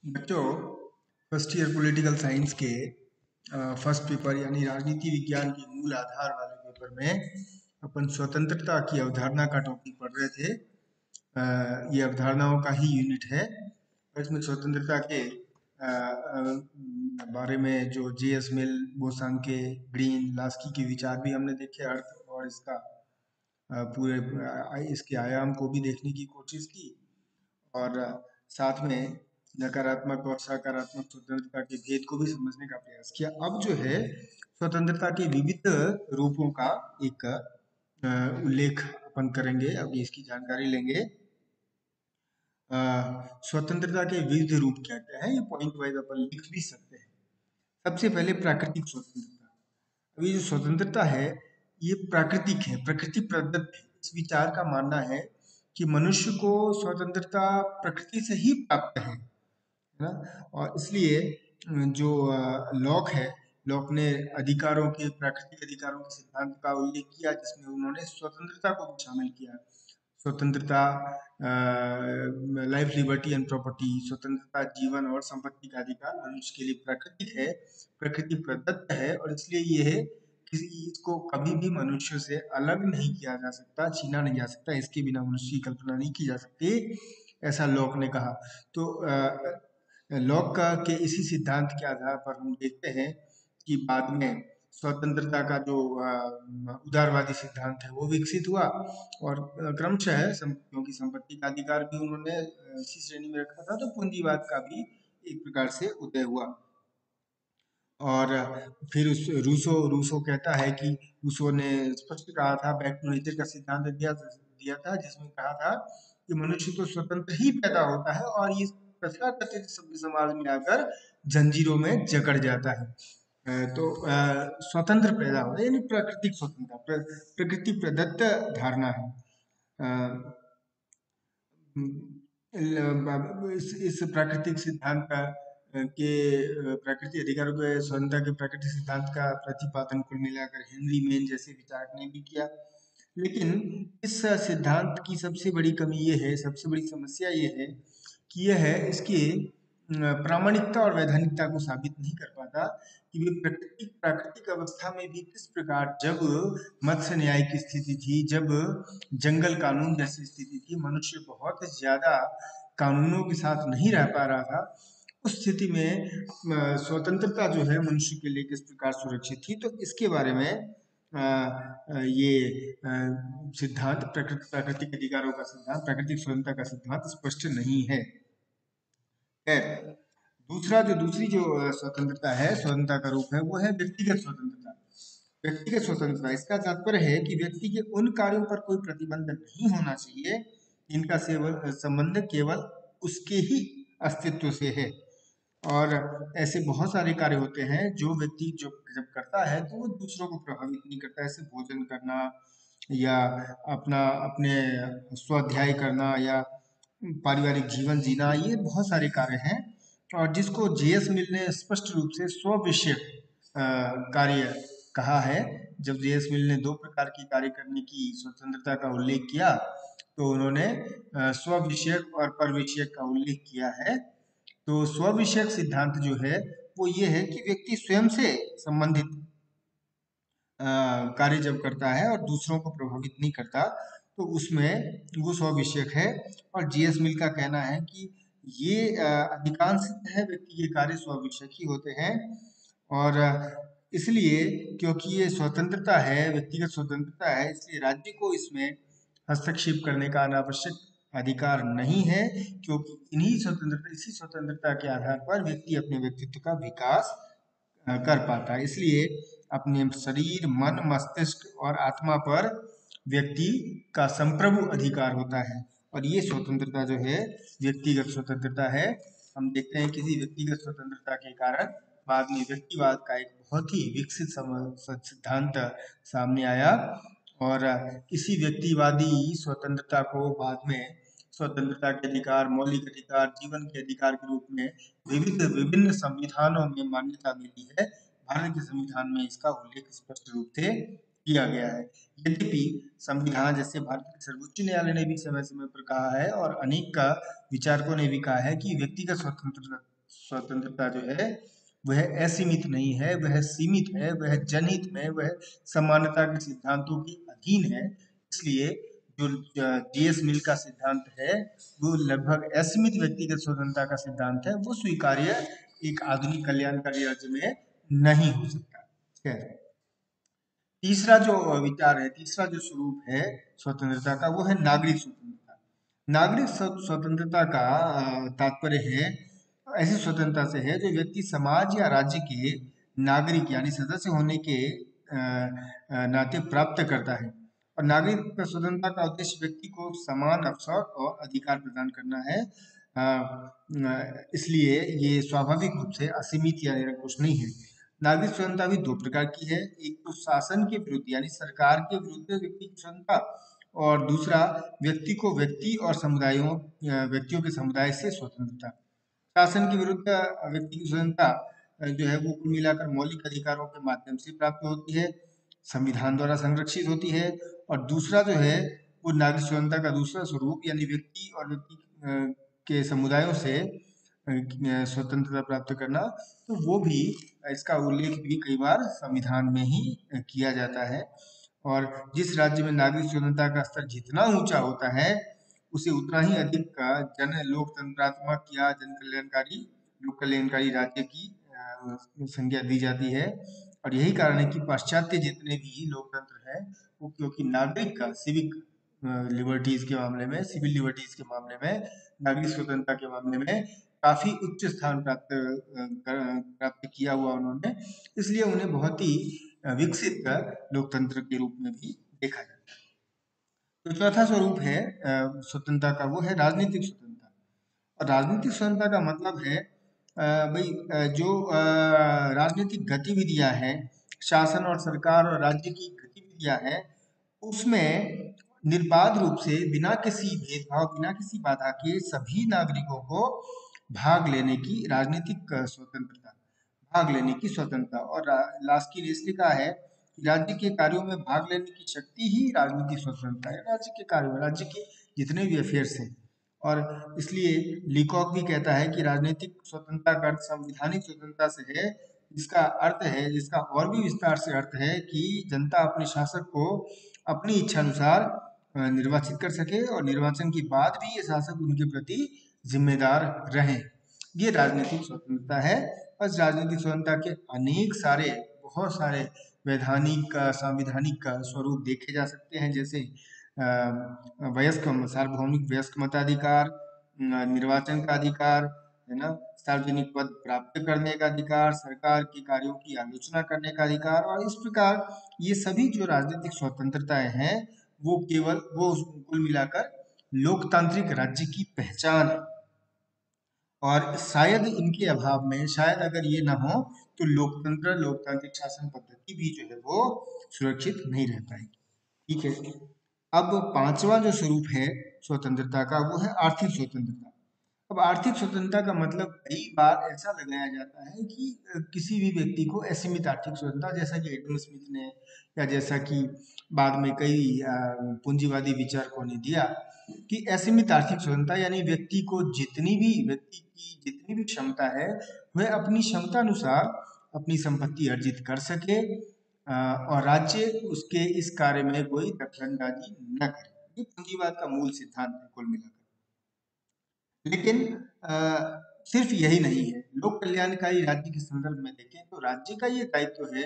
बच्चों, first year political science के first paper यानी राजनीति विज्ञान के मूल आधार वाले पेपर में अपन स्वतंत्रता की अवधारणा का टॉपिक पढ़ रहे थे। ये अवधारणाओं का ही यूनिट है और इसमें स्वतंत्रता के बारे में जो जे.एस. मिल, बोसांके, ग्रीन, लास्की के विचार भी हमने देखे। अर्थ और इसका पूरे इसके आयाम को भी देखने की कोशिश की और साथ में नकारात्मक और सकारात्मक स्वतंत्रता के भेद को भी समझने का प्रयास किया। अब जो है स्वतंत्रता के विविध रूपों का एक उल्लेख अपन करेंगे, अभी इसकी जानकारी लेंगे। स्वतंत्रता के विविध रूप क्या क्या है, ये पॉइंट वाइज अपन लिख भी सकते हैं। सबसे पहले प्राकृतिक स्वतंत्रता। अभी जो स्वतंत्रता है ये प्राकृतिक है, प्रकृति प्रदत्त है। इस विचार का मानना है कि मनुष्य को स्वतंत्रता प्रकृति से ही प्राप्त है ना। और इसलिए जो लॉक है, लॉक ने अधिकारों के, प्राकृतिक अधिकारों के सिद्धांत का उल्लेख किया जिसमें उन्होंने स्वतंत्रता को भी शामिल किया। स्वतंत्रता, लाइफ, लिबर्टी एंड प्रॉपर्टी, स्वतंत्रता, जीवन और संपत्ति का अधिकार मनुष्य के लिए प्राकृतिक है, प्रकृति प्रदत्त है और इसलिए ये है किसी इसको कभी भी मनुष्य से अलग नहीं किया जा सकता, छीना नहीं जा सकता, इसके बिना मनुष्य की कल्पना नहीं की जा सकती, ऐसा लॉक ने कहा। तो लॉक का के इसी सिद्धांत के आधार पर हम देखते हैं कि बाद में स्वतंत्रता का जो उदारवादी सिद्धांत है वो विकसित हुआ और क्रमशः क्योंकि संपत्ति का अधिकार भी उन्होंने इसी श्रेणी में रखा था, तो पूंजीवाद का भी एक प्रकार से उदय हुआ। और फिर उस रूसो रूसो कहता है कि रूसो ने स्पष्ट कहा था, बैक टू नेचर का सिद्धांत दिया था जिसमें कहा था कि मनुष्य तो स्वतंत्र ही पैदा होता है और ये तथाकथित सभ्य समाज में आकर जंजीरों में जकड़ जाता है। स्वतंत्र पैदा होता है यानी प्राकृतिक स्वतंत्रता, प्रकृति प्रदत्त धारणा है। इस प्राकृतिक सिद्धांत का प्राकृतिक अधिकारों के स्वतंत्रता के प्राकृतिक सिद्धांत का प्रतिपादन कुल मिलाकर हेनरी मेन जैसे विचारक ने भी किया। लेकिन इस सिद्धांत की सबसे बड़ी कमी ये है, सबसे बड़ी समस्या ये है कि यह है इसकी प्रामाणिकता और वैधानिकता को साबित नहीं कर पाता कि वे प्राकृतिक अवस्था में भी किस प्रकार, जब मत्स्य न्याय की स्थिति थी, जब जंगल कानून जैसी स्थिति थी, मनुष्य बहुत ज्यादा कानूनों के साथ नहीं रह पा रहा था, उस स्थिति में स्वतंत्रता जो है मनुष्य के लिए किस प्रकार सुरक्षित थी। तो इसके बारे में ये सिद्धांत, प्राकृतिक अधिकारों का सिद्धांत, प्राकृतिक स्वतंत्रता का सिद्धांत स्पष्ट नहीं है। दूसरी जो स्वतंत्रता है, स्वतंत्रता का रूप है, वो है व्यक्तिगत स्वतंत्रता। व्यक्तिगत स्वतंत्रता, इसका तात्पर्य है कि व्यक्ति के उन कार्यों पर कोई प्रतिबंध नहीं होना चाहिए जिनका संबंध केवल उसके ही अस्तित्व से है। और ऐसे बहुत सारे कार्य होते हैं जो व्यक्ति जब करता है तो वो दूसरों को प्रभावित नहीं करता, ऐसे भोजन करना या अपने स्वाध्याय करना या पारिवारिक जीवन जीना, ये बहुत सारे कार्य हैं और जिसको जे.एस. मिल ने स्पष्ट रूप से स्व विषयक कार्य कहा है। जब जे.एस. मिल ने दो प्रकार की कार्य करने की स्वतंत्रता का उल्लेख किया तो उन्होंने स्व विषयक और पर विषयक का उल्लेख किया है। तो स्व विषयक सिद्धांत जो है वो ये है कि व्यक्ति स्वयं से संबंधित कार्य जब करता है और दूसरों को प्रभावित नहीं करता तो उसमें वो स्व विषयक है। और जे.एस. मिल का कहना है कि ये अधिकांश है व्यक्ति के कार्य स्व विषयक ही होते हैं और इसलिए क्योंकि ये स्वतंत्रता है, व्यक्तिगत स्वतंत्रता है, इसलिए राज्य को इसमें हस्तक्षेप करने का अनावश्यक अधिकार नहीं है, क्योंकि इसी स्वतंत्रता के आधार पर व्यक्ति अपने व्यक्तित्व का विकास कर पाता है। इसलिए अपने शरीर, मन, मस्तिष्क और आत्मा पर व्यक्ति का संप्रभु अधिकार होता है और ये स्वतंत्रता जो है व्यक्तिगत स्वतंत्रता है। हम देखते हैं किसी व्यक्तिगत स्वतंत्रता के कारण बाद में व्यक्तिवाद का एक बहुत ही विकसित सिद्धांत सामने आया और इसी व्यक्तिवादी स्वतंत्रता को बाद में स्वतंत्रता के अधिकार, मौलिक अधिकार, जीवन के अधिकार के रूप में विभिन्न संविधानों में मान्यता मिली है। भारत के संविधान में इसका उल्लेख स्पष्ट रूप से किया गया है। यद्यपि संविधान, जैसे भारत के सर्वोच्च न्यायालय ने भी समय समय पर कहा है और अनेक का विचारकों ने भी कहा है कि व्यक्तिगत स्वतंत्रता जो है वह असीमित नहीं है, वह सीमित है, वह जनहित में, वह समानता के सिद्धांतों की अधीन है। इसलिए जो जीएस मिल का सिद्धांत है वो लगभग असीमित व्यक्तिगत स्वतंत्रता का सिद्धांत है, वो स्वीकार्य एक आधुनिक कल्याणकारी राज्य में नहीं हो सकता। ठीक है। तीसरा जो विचार है, तीसरा जो स्वरूप है स्वतंत्रता का, वो है नागरिक स्वतंत्रता। नागरिक स्वतंत्रता का तात्पर्य है ऐसी स्वतंत्रता से है जो व्यक्ति समाज या राज्य के नागरिक यानी सदस्य होने के नाते प्राप्त करता है। और नागरिक स्वतंत्रता का उद्देश्य व्यक्ति को समान अवसर और अधिकार प्रदान करना है। इसलिए ये स्वाभाविक रूप से असीमित या निरंकुश नहीं है। नागरिक स्वतंत्रता भी दो प्रकार की है, एक तो शासन के विरुद्ध यानी सरकार के विरुद्ध व्यक्ति की स्वतंत्रता, और दूसरा व्यक्ति को व्यक्ति और समुदायों व्यक्तियों के समुदाय से स्वतंत्रता। शासन के विरुद्ध व्यक्ति की स्वतंत्रता जो है वो कुल मिलाकर मौलिक अधिकारों के माध्यम से प्राप्त होती है, संविधान द्वारा संरक्षित होती है। और दूसरा जो है वो नागरिक स्वतंत्रता का दूसरा स्वरूप यानी व्यक्ति और व्यक्ति के समुदायों से स्वतंत्रता प्राप्त करना, तो वो भी इसका उल्लेख भी कई बार संविधान में ही किया जाता है। और जिस राज्य में नागरिक स्वतंत्रता का स्तर जितना ऊंचा होता है उसे उतना ही अधिक का जन लोकतंत्रात्मक या जन कल्याणकारी लोक कल्याणकारी राज्य की संज्ञा दी जाती है। और यही कारण है कि पाश्चात्य जितने भी लोकतंत्र हैं वो क्योंकि नागरिक का सिविक लिबर्टीज के मामले में, सिविल लिबर्टीज के मामले में, नागरिक स्वतंत्रता के मामले में काफी उच्च स्थान प्राप्त किया हुआ उन्होंने, इसलिए उन्हें बहुत ही विकसित लोकतंत्र के रूप में भी देखा जाता है। तो चौथा स्वरूप है स्वतंत्रता का, वो है राजनीतिक स्वतंत्रता। और राजनीतिक स्वतंत्रता का मतलब है भाई जो राजनीतिक गतिविधियां हैं, शासन और सरकार और राज्य की गतिविधियां हैं, उसमें निर्बाध रूप से बिना किसी भेदभाव, बिना किसी बाधा के सभी नागरिकों को भाग लेने की राजनीतिक स्वतंत्रता, भाग लेने की स्वतंत्रता। और लास्की ने इसलिए कहा है कि राज्य के कार्यों में भाग लेने की शक्ति ही राजनीतिक स्वतंत्रता है। राज्य के कार्यों में, राज्य के जितने भी अफेयर्स हैं। और इसलिए लीकॉक भी कहता है कि राजनीतिक स्वतंत्रता का अर्थ संवैधानिक स्वतंत्रता से है, जिसका अर्थ है, जिसका और भी विस्तार से अर्थ है कि जनता अपने शासक को अपनी इच्छा अनुसार निर्वाचित कर सके और निर्वाचन के बाद भी ये शासक उनके प्रति जिम्मेदार रहे। ये राजनीतिक स्वतंत्रता है। और इस राजनीतिक स्वतंत्रता के अनेक सारे, बहुत सारे वैधानिक संवैधानिक स्वरूप देखे जा सकते हैं, जैसे वयस्क सार्वभौमिक वयस्क मताधिकार, निर्वाचन का अधिकार है ना, सार्वजनिक पद प्राप्त करने का अधिकार, सरकार के कार्यों की आलोचना करने का अधिकार। और इस प्रकार ये सभी जो राजनीतिक स्वतंत्रताएं हैं वो केवल वो कुल मिलाकर लोकतांत्रिक राज्य की पहचान है। और शायद इनके अभाव में, शायद अगर ये ना हो तो लोकतंत्र, लोकतांत्रिक शासन पद्धति भी जो है वो सुरक्षित नहीं रह पाएगी। ठीक है। अब पांचवा जो स्वरूप है स्वतंत्रता का, वो है आर्थिक स्वतंत्रता। अब आर्थिक स्वतंत्रता का मतलब कई बार ऐसा लगाया जाता है कि किसी भी व्यक्ति को असीमित आर्थिक स्वतंत्रता, जैसा कि एडम स्मिथ ने या जैसा कि बाद में कई पूंजीवादी विचारकों ने दिया कि असीमित आर्थिक स्वतंत्रता यानी व्यक्ति की जितनी भी क्षमता है वह अपनी क्षमता अनुसार अपनी संपत्ति अर्जित कर सके और राज्य उसके इस कार्य में कोई दखलंदाजी न करे। ये पूंजीवाद का मूल सिद्धांत है कुल मिलाकर। लेकिन सिर्फ यही नहीं है, लोक कल्याणकारी राज्य के संदर्भ में देखें तो राज्य का ये दायित्व है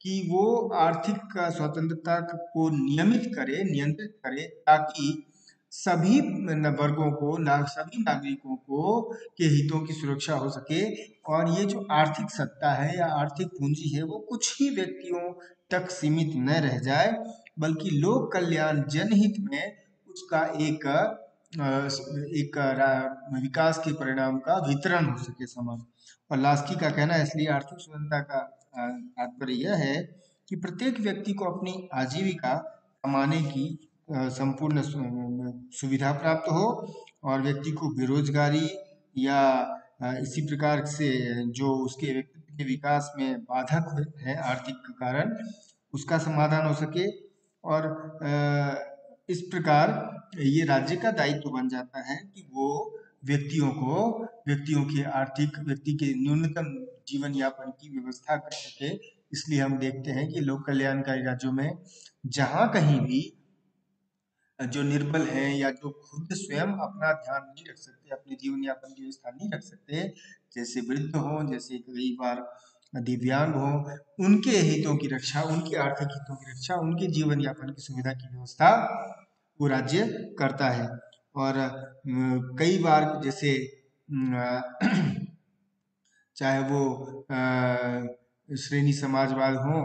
कि वो आर्थिक स्वतंत्रता को नियमित करे, नियंत्रित करे, ताकि सभी वर्गों को, सभी नागरिकों को के हितों की सुरक्षा हो सके। और ये जो आर्थिक सत्ता है या आर्थिक पूंजी है वो कुछ ही व्यक्तियों तक सीमित न रह जाए, बल्कि लोक कल्याण, जनहित में उसका एक विकास के परिणाम का वितरण हो सके समाज। और लास्की का कहना है, इसलिए आर्थिक स्वतंत्रता का तात्पर्य यह है कि प्रत्येक व्यक्ति को अपनी आजीविका कमाने की संपूर्ण सुविधा प्राप्त हो, और व्यक्ति को बेरोजगारी या इसी प्रकार से जो उसके व्यक्तित्व के विकास में बाधक है आर्थिक कारण, उसका समाधान हो सके। और इस प्रकार ये राज्य का दायित्व बन जाता है कि वो व्यक्तियों के आर्थिक व्यक्ति के न्यूनतम जीवन यापन की व्यवस्था कर सके। इसलिए हम देखते हैं कि लोक कल्याणकारी राज्यों में जहाँ कहीं भी जो निर्बल हैं या जो खुद स्वयं अपना ध्यान नहीं रख सकते, अपने जीवन यापन की व्यवस्था नहीं रख सकते, जैसे वृद्ध हों, जैसे कई बार दिव्यांग हों, उनके हितों की रक्षा, उनके आर्थिक हितों की रक्षा, उनके जीवन यापन की सुविधा की व्यवस्था वो राज्य करता है। और कई बार जैसे चाहे वो श्रेणी समाजवाद हो,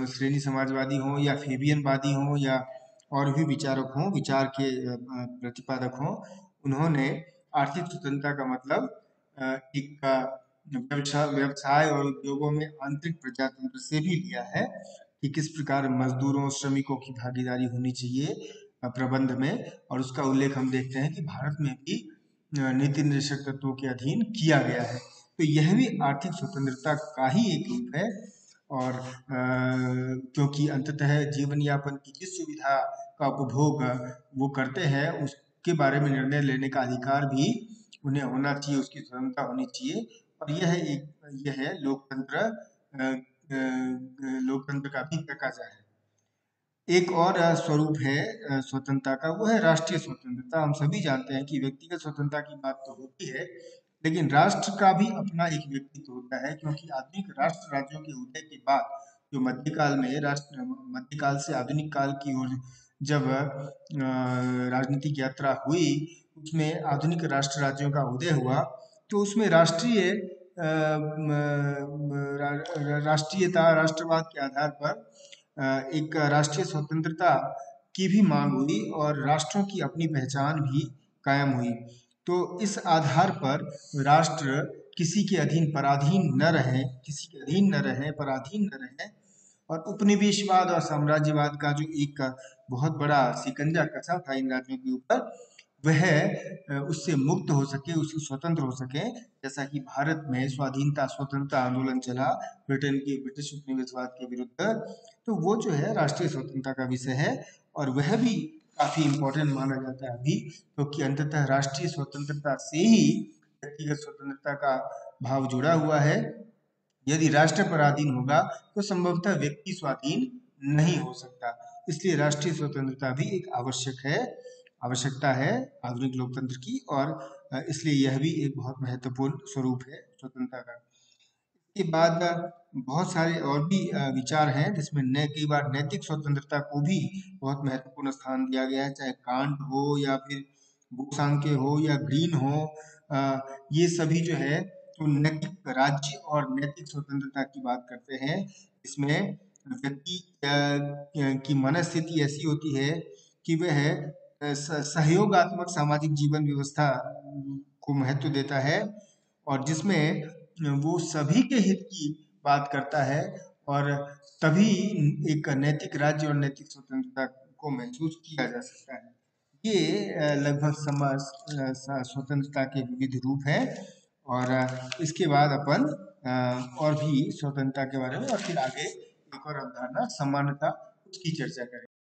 श्रेणी समाजवादी हो या फेबियनवादी हो या और भी विचारक हों, विचार के प्रतिपादक हों, उन्होंने आर्थिक स्वतंत्रता का मतलब एक व्यवसाय और उद्योगों में आंतरिक प्रजातंत्र से भी लिया है कि किस प्रकार मजदूरों श्रमिकों की भागीदारी होनी चाहिए प्रबंध में। और उसका उल्लेख हम देखते हैं कि भारत में भी नीति निर्देशक तत्वों के अधीन किया गया है। तो यह भी आर्थिक स्वतंत्रता का ही एक रूप है। और क्योंकि अंततः जीवन यापन की जिस सुविधा का उपभोग वो करते हैं उसके बारे में निर्णय लेने का अधिकार भी उन्हें होना चाहिए, उसकी स्वतंत्रता होनी चाहिए। और यह है लोकतंत्र का भी तकाजा है। एक और स्वरूप है स्वतंत्रता का, वो है राष्ट्रीय स्वतंत्रता। हम सभी जानते हैं कि व्यक्तिगत स्वतंत्रता की बात तो होती है, लेकिन राष्ट्र का भी अपना एक व्यक्तित्व होता है, क्योंकि आधुनिक राष्ट्र राज्यों के उदय के बाद जो मध्यकाल में मध्यकाल से आधुनिक काल की ओर जब राजनीतिक यात्रा हुई, उसमें आधुनिक राष्ट्र राज्यों का उदय हुआ, तो उसमें राष्ट्रीयता राष्ट्रवाद के आधार पर एक राष्ट्रीय स्वतंत्रता की भी मांग हुई और राष्ट्रों की अपनी पहचान भी कायम हुई। तो इस आधार पर राष्ट्र किसी के अधीन पराधीन न रहे, किसी के अधीन न रहे, पराधीन न रहे, और उपनिवेशवाद और साम्राज्यवाद का जो एक बहुत बड़ा शिकंजा कसा था इन राज्यों के ऊपर, वह उससे मुक्त हो सके, उससे स्वतंत्र हो सके। जैसा कि भारत में स्वाधीनता स्वतंत्रता आंदोलन चला ब्रिटिश उपनिवेशवाद के विरुद्ध, तो वो जो है राष्ट्रीय स्वतंत्रता का विषय है और वह भी काफी इम्पोर्टेंट माना जाता है अभी, क्योंकि अंततः राष्ट्रीय स्वतंत्रता से ही व्यक्तिगत स्वतंत्रता का भाव जुड़ा हुआ है। यदि राष्ट्र पराधीन होगा तो संभवतः व्यक्ति स्वाधीन नहीं हो सकता। इसलिए राष्ट्रीय स्वतंत्रता भी एक आवश्यकता है आधुनिक लोकतंत्र की, और इसलिए यह भी एक बहुत महत्वपूर्ण स्वरूप है स्वतंत्रता का। इसके बाद बहुत सारे और भी विचार हैं जिसमें कई बार नैतिक स्वतंत्रता को भी बहुत महत्वपूर्ण स्थान दिया गया है, चाहे कांट हो या फिर बोसांके हो या ग्रीन हो। ये सभी जो है तो नैतिक राज्य और नैतिक स्वतंत्रता की बात करते हैं। इसमें व्यक्ति की मनस्थिति ऐसी होती है कि वह सहयोगात्मक सामाजिक जीवन व्यवस्था को महत्व देता है, और जिसमें वो सभी के हित की बात करता है, और तभी एक नैतिक राज्य और नैतिक स्वतंत्रता को महसूस किया जा सकता है। ये लगभग स्वतंत्रता के विविध रूप हैं। और इसके बाद अपन और भी स्वतंत्रता के बारे में और फिर आगे एक और अवधारणा समानता, उसकी चर्चा करें।